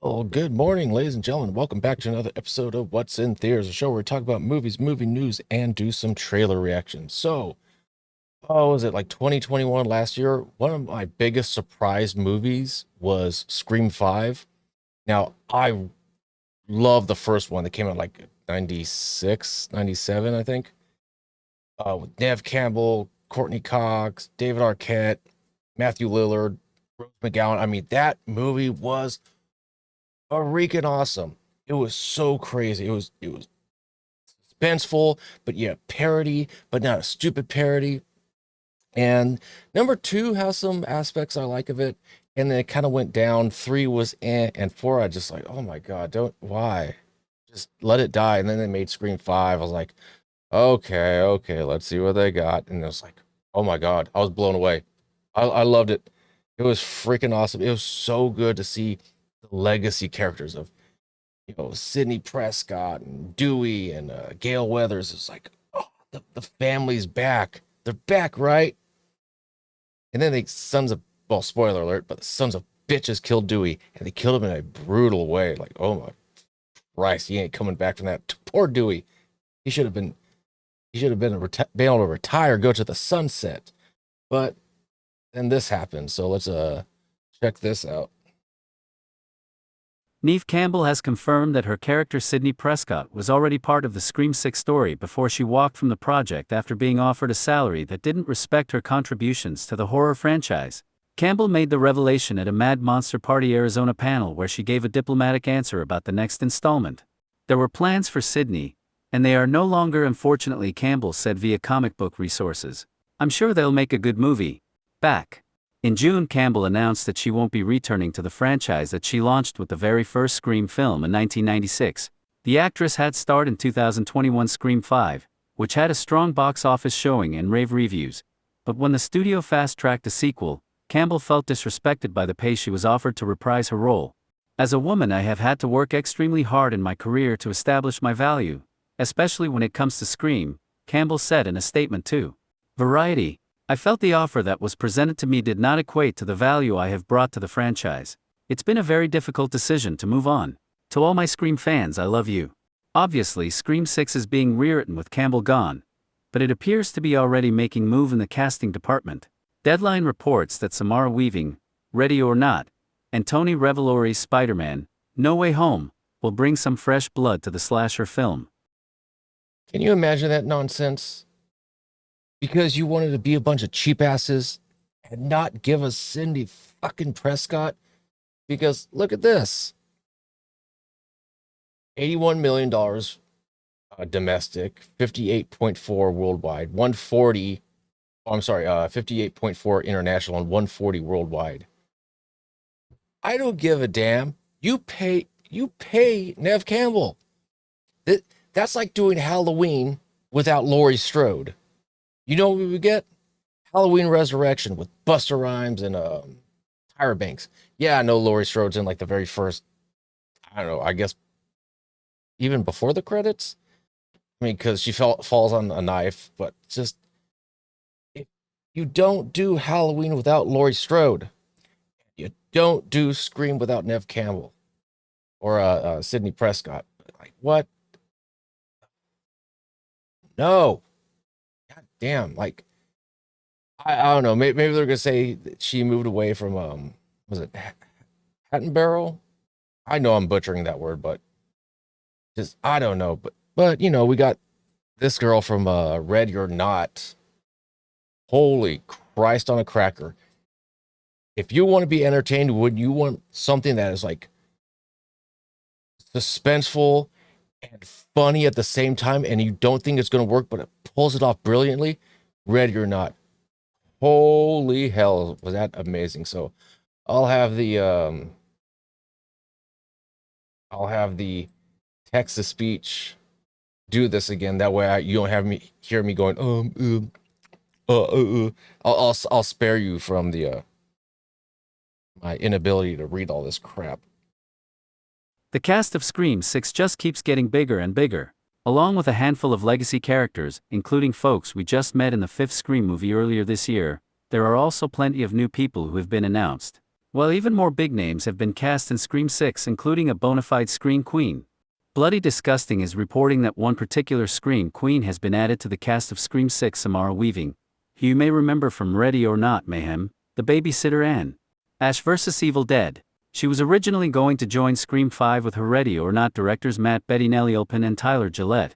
Well, good morning, ladies and gentlemen. Welcome back to another episode of What's in Theaters, a show where we talk about movies, movie news, and do some trailer reactions. Was it like 2021 last year? One of my biggest surprise movies was Scream 5. Now, I love the first one that came out like 96, 97, I think, with Neve Campbell, Courtney Cox, David Arquette, Matthew Lillard, Rose McGowan. I mean, that movie was freaking awesome. It was so crazy. It was suspenseful, but yeah, parody, but not a stupid parody. And number two has some aspects I like of it. And then it kind of went down. Three was and four, I just like, oh my God, don't why? Just let it die. And then they made Scream 5. I was like, okay, let's see what they got. And it was like, oh my God, I was blown away. I loved it. It was freaking awesome. It was so good to see the legacy characters of Sidney Prescott and Dewey and Gail Weathers. It's like, oh, the family's back. They're back, right? And then they sons of well, spoiler alert, but the sons of bitches killed Dewey, and they killed him in a brutal way. Like, oh my Christ, he ain't coming back from that. Poor Dewey. He should have been. He should have been able to retire, go to the sunset. But then this happened. So let's check this out. Neve Campbell has confirmed that her character Sidney Prescott was already part of the Scream 6 story before she walked from the project after being offered a salary that didn't respect her contributions to the horror franchise. Campbell made the revelation at a Mad Monster Party Arizona panel where she gave a diplomatic answer about the next installment. There were plans for Sidney, and they are no longer, unfortunately, Campbell said via comic book resources. I'm sure they'll make a good movie. Back in June, Campbell announced that she won't be returning to the franchise that she launched with the very first Scream film in 1996. The actress had starred in 2021 Scream 5, which had a strong box office showing and rave reviews. But when the studio fast-tracked a sequel, Campbell felt disrespected by the pay she was offered to reprise her role. As a woman, I have had to work extremely hard in my career to establish my value, especially when it comes to Scream, Campbell said in a statement to Variety. I felt the offer that was presented to me did not equate to the value I have brought to the franchise. It's been a very difficult decision to move on. To all my Scream fans, I love you. Obviously, Scream 6 is being rewritten with Campbell gone, but it appears to be already making move in the casting department. Deadline reports that Samara Weaving, Ready or Not, and Tony Revolori's Spider-Man, No Way Home, will bring some fresh blood to the slasher film. Can you imagine that nonsense? Because you wanted to be a bunch of cheap asses and not give us Cindy fucking Prescott. Because look at this, $81 million domestic, 58.4 worldwide, 140. Oh, I'm sorry, 58.4 international and 140 worldwide. I don't give a damn. You pay Neve Campbell. That's like doing Halloween without Laurie Strode. You know what we would get? Halloween Resurrection with Busta Rhymes and Tyra Banks. Yeah, I know Laurie Strode's in like the very first, I don't know, I guess even before the credits. I mean, because she falls on a knife, but just if you don't do Halloween without Laurie Strode, you don't do Scream without Neve Campbell or Sidney Prescott. Like what? No. God damn, like I don't know. Maybe they're gonna say that she moved away from was it Hatton? I know I'm butchering that word, but just I don't know. But we got this girl from Ready or Not. Holy Christ on a cracker. If you want to be entertained, would you want something that is like suspenseful and funny at the same time, and you don't think it's going to work, but it pulls it off brilliantly? Ready or Not. Holy hell, was that amazing? So I'll have the text to speech do this again. That way you don't have me hear me going I'll spare you from the my inability to read all this crap. The cast of Scream 6 just keeps getting bigger and bigger. Along with a handful of legacy characters, including folks we just met in the fifth Scream movie earlier this year, there are also plenty of new people who have been announced. While even more big names have been cast in Scream 6, including a bona fide Scream Queen. Bloody Disgusting is reporting that one particular Scream Queen has been added to the cast of Scream 6, Samara Weaving, who you may remember from Ready or Not Mayhem, The Babysitter and Ash vs. Evil Dead. She was originally going to join Scream 5 with her Ready or Not directors Matt Bettinelli-Olpin and Tyler Gillette,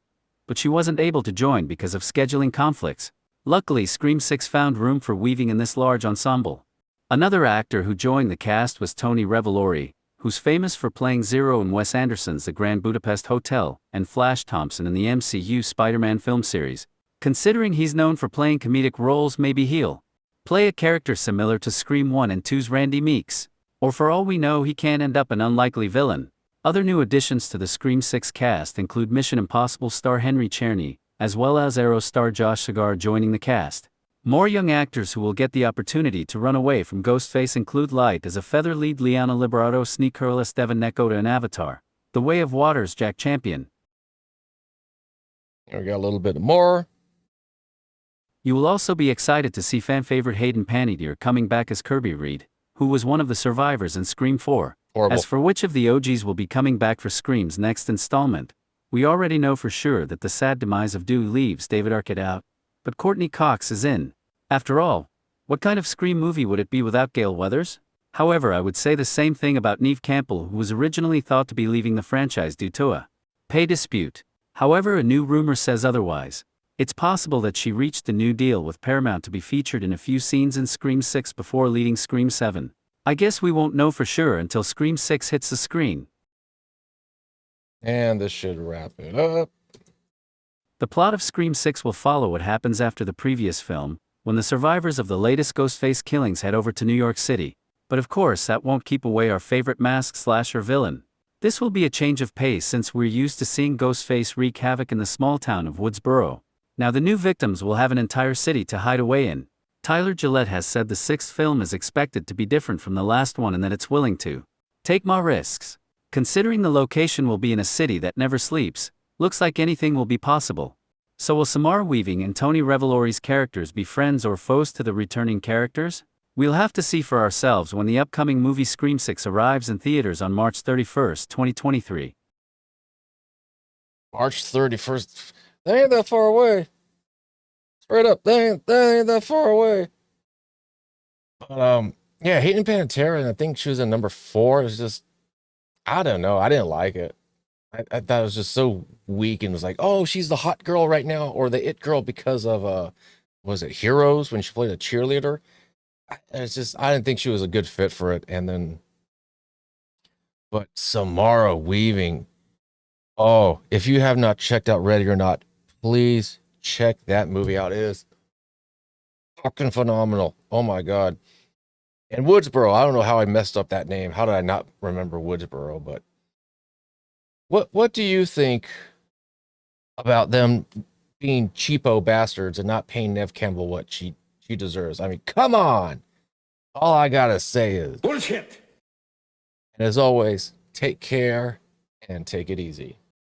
but she wasn't able to join because of scheduling conflicts. Luckily, Scream 6 found room for Weaving in this large ensemble. Another actor who joined the cast was Tony Revolori, who's famous for playing Zero in Wes Anderson's The Grand Budapest Hotel, and Flash Thompson in the MCU Spider-Man film series. Considering he's known for playing comedic roles, maybe he'll play a character similar to Scream 1 and 2's Randy Meeks. Or for all we know, he can end up an unlikely villain. Other new additions to the Scream 6 cast include Mission Impossible star Henry Czerny, as well as Arrow star Josh Segar joining the cast. More young actors who will get the opportunity to run away from Ghostface include Light as a feather lead Liana Liberato, Sneak Hurless Devin Nekota in Avatar, The Way of Water's Jack Champion. We got a little bit more. You will also be excited to see fan favorite Hayden Panettiere coming back as Kirby Reed, who was one of the survivors in Scream 4. Horrible. As for which of the OGs will be coming back for Scream's next installment, we already know for sure that the sad demise of Dewey leaves David Arquette out, but Courtney Cox is in. After all, what kind of Scream movie would it be without Gale Weathers? However, I would say the same thing about Neve Campbell, who was originally thought to be leaving the franchise due to a pay dispute. However, a new rumor says otherwise. It's possible that she reached a new deal with Paramount to be featured in a few scenes in Scream 6 before leading Scream 7. I guess we won't know for sure until Scream 6 hits the screen. And this should wrap it up. The plot of Scream 6 will follow what happens after the previous film, when the survivors of the latest Ghostface killings head over to New York City. But of course, that won't keep away our favorite masked slasher villain. This will be a change of pace since we're used to seeing Ghostface wreak havoc in the small town of Woodsboro. Now the new victims will have an entire city to hide away in. Tyler Gillette has said the sixth film is expected to be different from the last one and that it's willing to take more risks. Considering the location will be in a city that never sleeps, looks like anything will be possible. So will Samara Weaving and Tony Revolori's characters be friends or foes to the returning characters? We'll have to see for ourselves when the upcoming movie Scream 6 arrives in theaters on March 31st, 2023. March 31st. They ain't that far away. Straight up, they ain't that far away. But yeah, Hayden Panettiere, and I think she was in number 4. It was just, I don't know. I didn't like it. I thought it was just so weak and was like, oh, she's the hot girl right now, or the it girl because of was it Heroes when she played a cheerleader? It's just, I didn't think she was a good fit for it. And then, but Samara Weaving, oh, if you have not checked out Ready or Not, please check that movie out. It is fucking phenomenal. Oh my God. And Woodsboro, I don't know how I messed up that name. How did I not remember Woodsboro? But what do you think about them being cheapo bastards and not paying Neve Campbell what she deserves? I mean, come on. All I gotta say is bullshit. And as always, take care and take it easy.